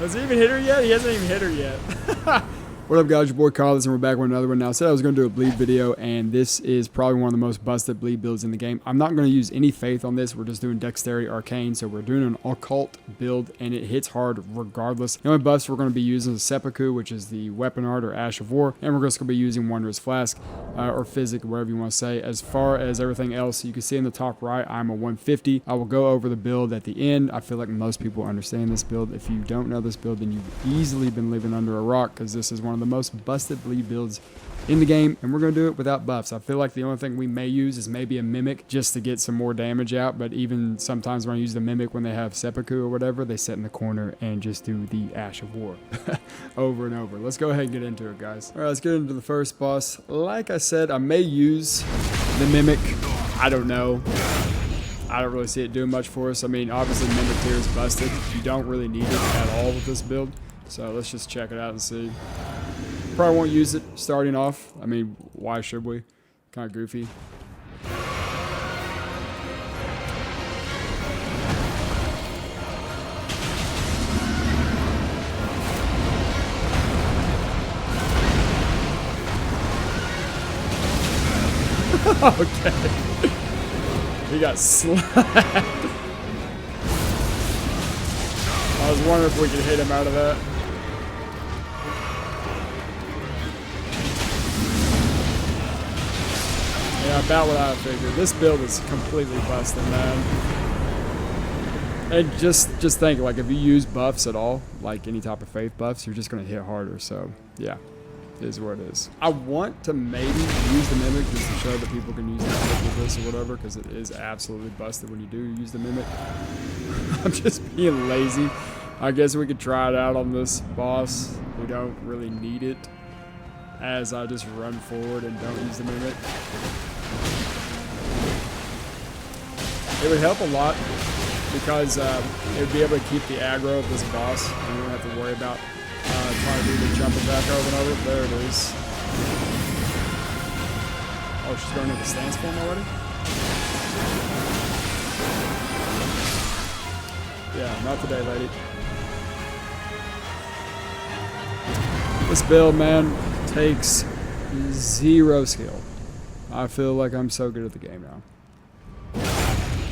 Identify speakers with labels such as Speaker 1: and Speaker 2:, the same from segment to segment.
Speaker 1: Has he even hit her yet? He hasn't even hit her yet. What up, guys? Your boy Carlos, and we're back with another one. Now, I said I was going to do a bleed video, and this is probably one of the most busted bleed builds in the game. I'm not going to use any faith on this. We're just doing dexterity arcane, so we're doing an occult build, and it hits hard regardless. The only buffs we're going to be using is SotE, which is the weapon art or Ash of War, and we're just going to be using Wondrous Flask or Physick, whatever you want to say. As far as everything else, you can see in the top right, I'm a 150. I will go over the build at the end. I feel like most people understand this build. If you don't know this build, then you've easily been living under a rock, because this is one of the most busted bleed builds in the game, and we're going to do it without buffs. I feel like the only thing we may use is maybe a mimic just to get some more damage out, but even sometimes when I use the mimic when they have SotE or whatever, they sit in the corner and just do the Ash of War over and over. Let's go ahead and get into it, guys. All right, let's get into the first boss. Like I said, I may use the mimic. I don't know. I don't really see it doing much for us. I mean, obviously mimic here is busted. You don't really need it at all with this build, so let's just check it out and see. Probably won't use it starting off. I mean, why should we? Kind of goofy. Okay. He got slapped. I was wondering if we could hit him out of that. Yeah, about what I figured. This build is completely busted, man. And just think, like, if you use buffs at all, like any type of faith buffs, you're just going to hit harder. So, yeah, it is what it is. I want to maybe use the mimic just to show that people can use the mimic with this or whatever, because it is absolutely busted when you do use the mimic. I'm just being lazy. I guess we could try it out on this boss. We don't really need it, as I just run forward and don't use the mimic. It would help a lot because it would be able to keep the aggro of this boss, and we don't have to worry about trying to do the jump attack over and over. There it is. Oh, she's going into the stance form already? Yeah, not today, lady. This build, man, takes 0 skill. I feel like I'm so good at the game now.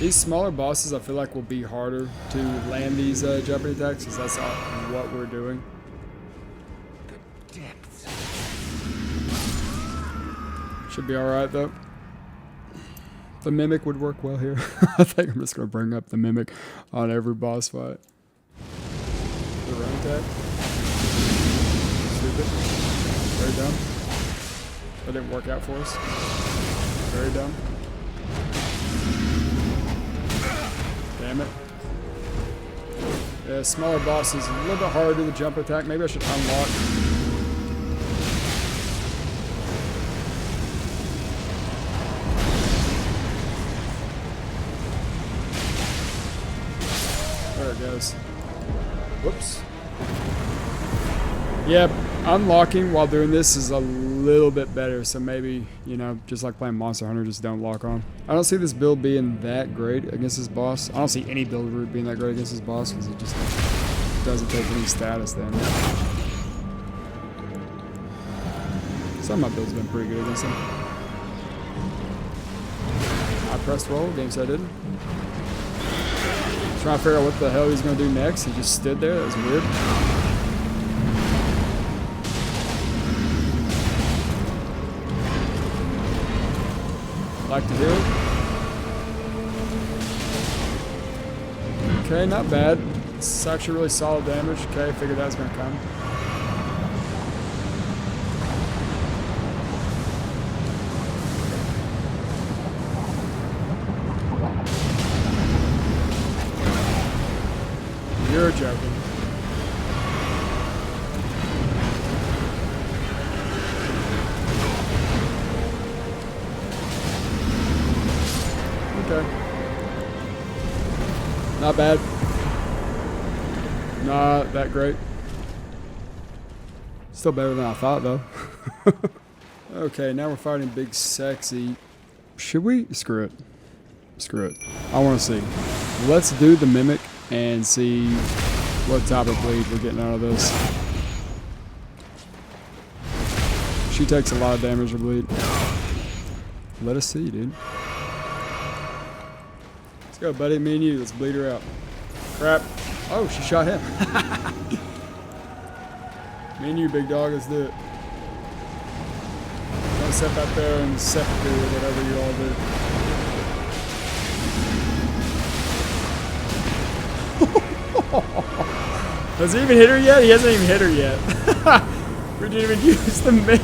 Speaker 1: These smaller bosses, I feel like, will be harder to land these jumping attacks, because that's what we're doing. Should be alright, though. The mimic would work well here. I think I'm just going to bring up the mimic on every boss fight. The run attack. Stupid. Very dumb. That didn't work out for us. Very dumb. Damn it. Yeah, smaller bosses, a little bit harder to do the jump attack. Maybe I should unlock. There it goes. Whoops. Yep, unlocking while doing this is a little bit better, so maybe, you know, just like playing Monster Hunter, just don't lock on. I don't see this build being that great against this boss. I don't see any build route being that great against this boss, because it just doesn't take any status damage. Some of my builds have been pretty good against him. I pressed roll, game said I didn't. Trying to figure out what the hell he's going to do next. He just stood there, that was weird. Like to do it. Okay, not bad. It's actually really solid damage. Okay, I figured that was going to come. You're joking. Okay. Not bad. Not that great. Still better than I thought, though. Okay, now we're fighting Big Sexy. Should we? Screw it. Screw it. I want to see. Let's do the Mimic and see what type of bleed we're getting out of this. She takes a lot of damage to bleed. Let us see, dude. Let's go, buddy. Me and you. Let's bleed her out. Crap. Oh, she shot him. Me and you, big dog. Let's do it. Don't step out there and seppuku or whatever you all do. Has he even hit her yet? He hasn't even hit her yet. We didn't even use the mimic.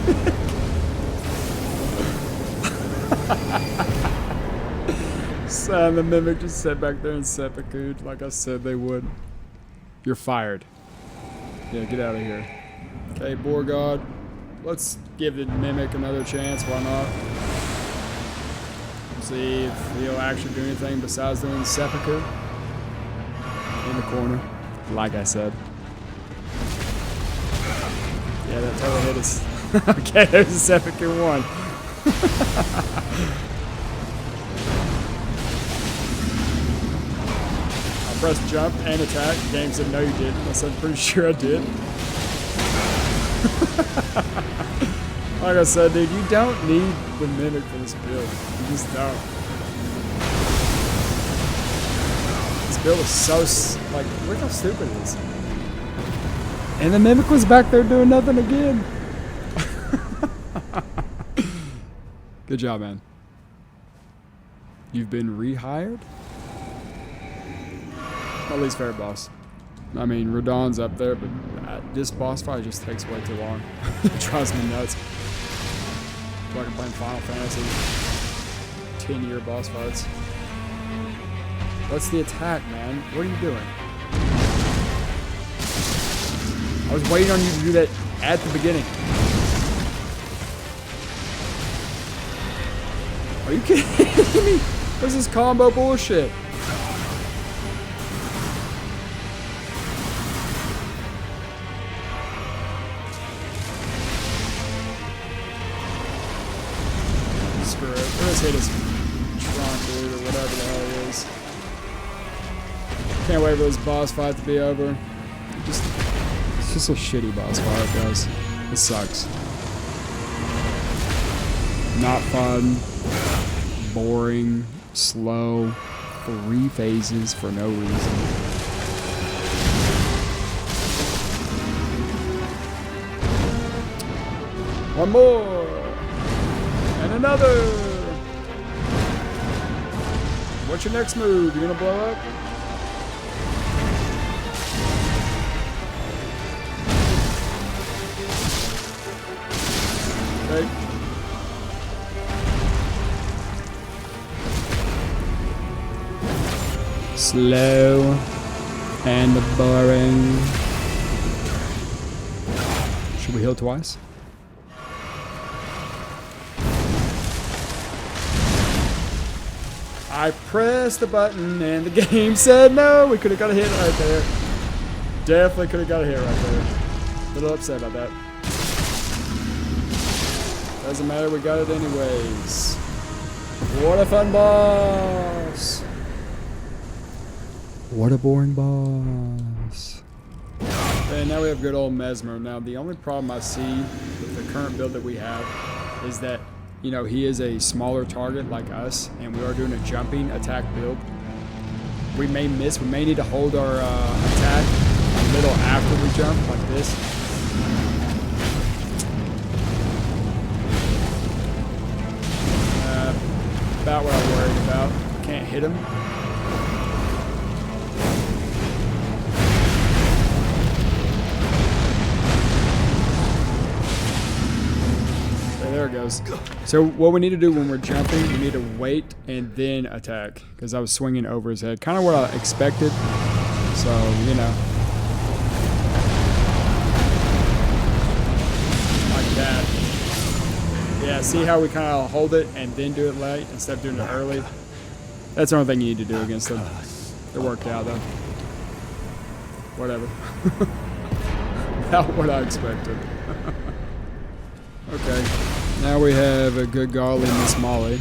Speaker 1: The mimic just sat back there and seppuku'd like I said they would. You're fired. Yeah, get out of here. Okay, Boar God. Let's give the mimic another chance. Why not? See if he'll actually do anything besides doing seppuku. In the corner, like I said. Yeah, that totally hit us. Okay, there's a seppuku one. I pressed jump and attack. The game said no you didn't. I said pretty sure I did. Like I said, dude, you don't need the mimic for this build. You just don't. This build is so, like, look how stupid it is. And the mimic was back there doing nothing again. Good job, man. You've been rehired? My least favorite boss. I mean, Radon's up there, but this boss fight just takes way too long. It drives me nuts. It's like I'm playing Final Fantasy. 10-year boss fights. What's the attack, man? What are you doing? I was waiting on you to do that at the beginning. Are you kidding me? What's this combo bullshit? Screw it. Let's hit his Tron dude or whatever the hell he is. Can't wait for this boss fight to be over. It's just a shitty boss fight, guys. It sucks. Not fun. Boring. Slow. 3 phases for no reason. One more. And another. What's your next move? You gonna blow up? Okay. Slow and boring. Should we heal twice? I pressed the button and the game said no. We could have got a hit right there. Definitely could have got a hit right there. A little upset about that. Doesn't matter, we got it anyways. What a fun boss. What a boring boss. And now we have good old Mesmer. Now the only problem I see with the current build that we have is that, you know, he is a smaller target like us, and we are doing a jumping attack build. We may miss, we may need to hold our attack a little after we jump, like this. About what I'm worried about. Can't hit him. Okay, there it goes. So what we need to do when we're jumping, we need to wait and then attack. Because I was swinging over his head. Kind of what I expected. So, you know. Like that. Yeah, see how we kind of hold it and then do it late instead of doing it early? That's the only thing you need to do against them. It worked out, though. Whatever. Not what I expected. Okay. Now we have a good golly Miss Molly.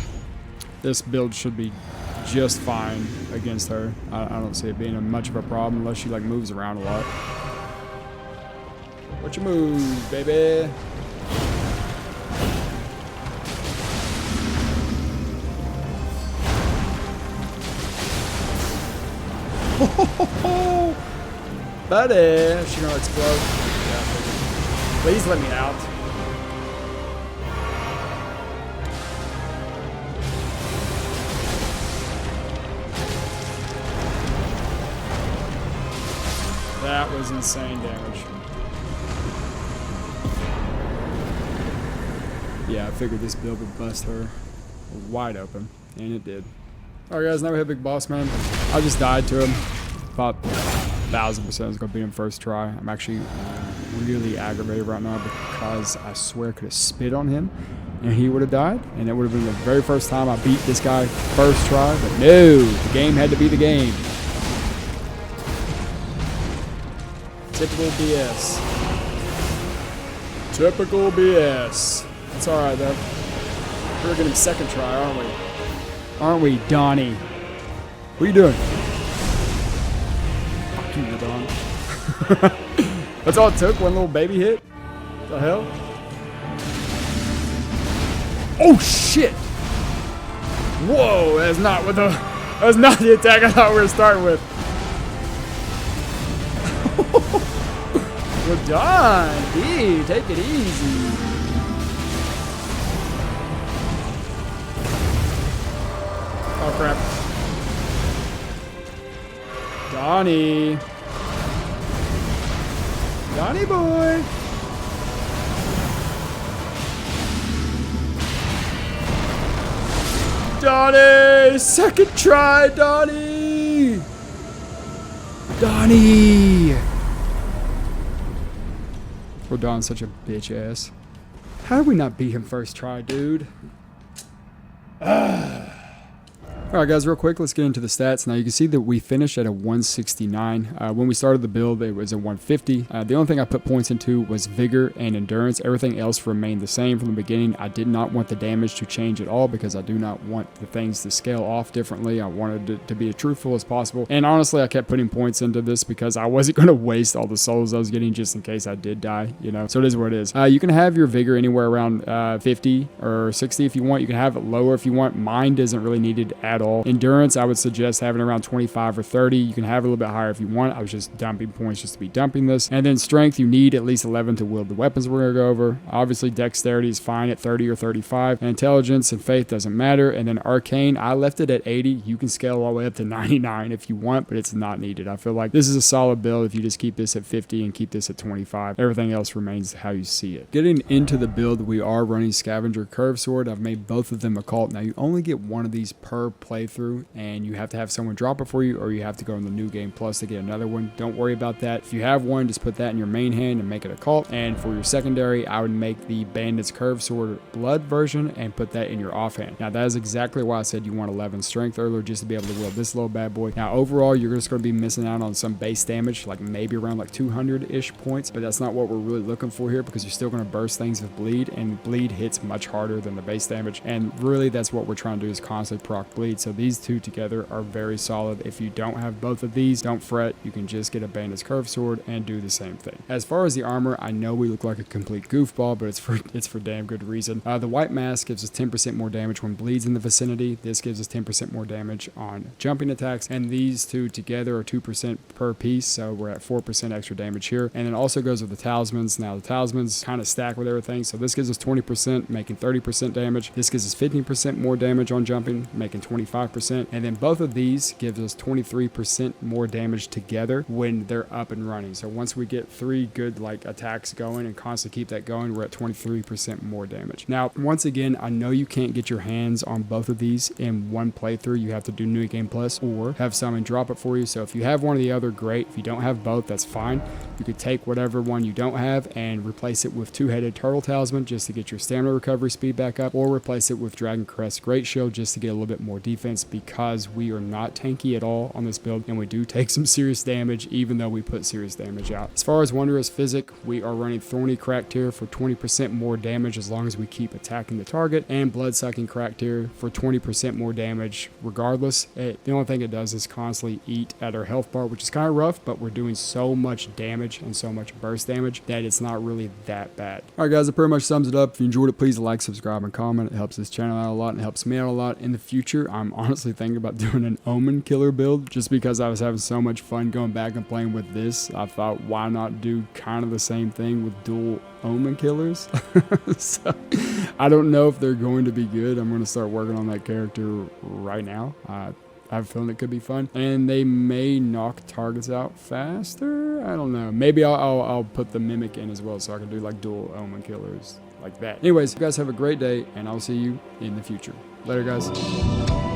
Speaker 1: This build should be just fine against her. I don't see it being much of a problem unless she like moves around a lot. What you move, baby? Buddy, is she gonna explode? Yeah, please let me out. That was insane damage. Yeah, I figured this build would bust her wide open, and it did. Alright guys, now we have Big Boss Man. I just died to him. Thought 1000% I was going to beat him first try. I'm actually really aggravated right now because I swear I could have spit on him and he would have died. And it would have been the very first time I beat this guy first try. But no, the game had to be the game. Typical BS. Typical BS. It's alright though. We're going to get him second try, aren't we? Aren't we, Dahnny? What are you doing? Fuck you, Dawn. That's all it took? One little baby hit? What the hell? Oh shit! Whoa, that's not what that's not the attack I thought we were starting with. We're done, D. Take it easy. Oh crap. Dahnny. Dahnny boy. Dahnny! Second try, Dahnny! Dahnny! Well, Dawn's such a bitch ass. How did we not beat him first try, dude? Alright guys, real quick, let's get into the stats. Now you can see that we finished at a 169. When we started the build, it was a 150. The only thing I put points into was vigor and endurance. Everything else remained the same from the beginning. I did not want the damage to change at all because I do not want the things to scale off differently. I wanted it to be as truthful as possible. And honestly, I kept putting points into this because I wasn't going to waste all the souls I was getting just in case I did die, you know. So it is what it is. You can have your vigor anywhere around 50 or 60 if you want. You can have it lower if you want. Mine isn't really needed at all. Endurance, I would suggest having around 25 or 30. You can have it a little bit higher if you want. I was just dumping points just to be dumping this. And then strength, you need at least 11 to wield the weapons we're going to go over. Obviously, dexterity is fine at 30 or 35. And intelligence and faith doesn't matter. And then arcane, I left it at 80. You can scale all the way up to 99 if you want, but it's not needed. I feel like this is a solid build if you just keep this at 50 and keep this at 25. Everything else remains how you see it. Getting into the build, we are running Scavenger Curve Sword. I've made both of them occult. Now, you only get one of these per playthrough, and you have to have someone drop it for you, or you have to go in the New Game Plus to get another one. Don't worry about that. If you have one, just put that in your main hand and make it occult. And for your secondary, I would make the Bandit's Curve Sword Blood version and put that in your offhand. Now, that is exactly why I said you want 11 strength earlier, just to be able to wield this little bad boy. Now, overall, you're just going to be missing out on some base damage, like maybe around like 200-ish points, but that's not what we're really looking for here because you're still going to burst things with bleed, and bleed hits much harder than the base damage. And really, that's what we're trying to do, is constantly proc bleed. So these two together are very solid. If you don't have both of these, don't fret. You can just get a Bandit's Curve Sword and do the same thing. As far as the armor, I know we look like a complete goofball, but it's for damn good reason. The white mask gives us 10% more damage when bleeds in the vicinity. This gives us 10% more damage on jumping attacks, and these two together are 2% per piece, so we're at 4% extra damage here. And it also goes with the Talismans. Now, the Talismans kind of stack with everything, so this gives us 20%, making 30% damage. This gives us 15% more damage on jumping, making 25%, and then both of these gives us 23% more damage together when they're up and running. So once we get 3 good like attacks going and constantly keep that going, we're at 23% more damage. Now, once again, I know you can't get your hands on both of these in one playthrough. You have to do New Game Plus or have someone drop it for you. So if you have one or the other, great. If you don't have both, that's fine. You could take whatever one you don't have and replace it with Two-Headed Turtle Talisman just to get your stamina recovery speed back up, or replace it with Dragon Crest Great Shield just to get a little bit more defense defense because we are not tanky at all on this build, and we do take some serious damage even though we put serious damage out. As far as Wondrous Physick, we are running Thorny Cracked Tear for 20% more damage as long as we keep attacking the target, and Blood Sucking Cracked Tear for 20% more damage regardless. The only thing it does is constantly eat at our health bar, which is kind of rough, but we're doing so much damage and so much burst damage that it's not really that bad. Alright guys, that pretty much sums it up. If you enjoyed it, please like, subscribe, and comment. It helps this channel out a lot and helps me out a lot. In the future, I'm honestly thinking about doing an Omen Killer build just because I was having so much fun going back and playing with this. I thought, why not do kind of the same thing with dual Omen Killers? So I don't know if they're going to be good. I'm going to start working on that character right now. I have a feeling it could be fun, and they may knock targets out faster. I don't know. Maybe I'll put the Mimic in as well, so I can do like dual Omen Killers like that. Anyways, you guys have a great day, and I'll see you in the future. Later, guys.